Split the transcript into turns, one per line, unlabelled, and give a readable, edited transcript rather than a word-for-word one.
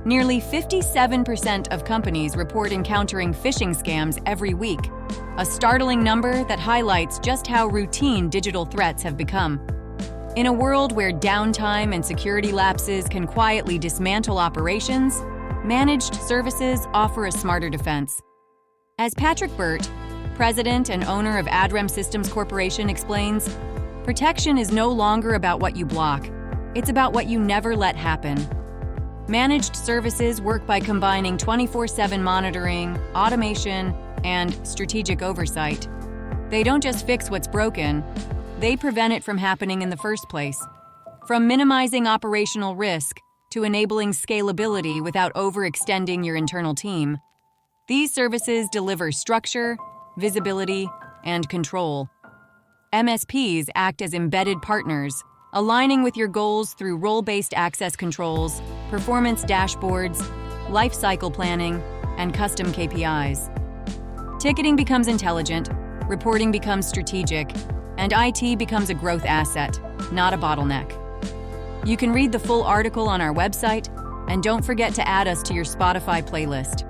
Nearly 57% of companies report encountering phishing scams every week, a startling number that highlights just how routine digital threats have become. In a world where downtime and security lapses can quietly dismantle operations, managed services offer a smarter defense. As Patrick Burt, president and owner of Adrem Systems Corporation, explains, protection is no longer about what you block, it's about what you never let happen. Managed services work by combining 24/7 monitoring, automation, and strategic oversight. They don't just fix what's broken, they prevent it from happening in the first place. From minimizing operational risk to enabling scalability without overextending your internal team, these services deliver structure, visibility, and control. MSPs act as embedded partners, aligning with your goals through role-based access controls, performance dashboards, lifecycle planning, and custom KPIs. Ticketing becomes intelligent, reporting becomes strategic, and IT becomes a growth asset, not a bottleneck. You can read the full article on our website, and don't forget to add us to your Spotify playlist.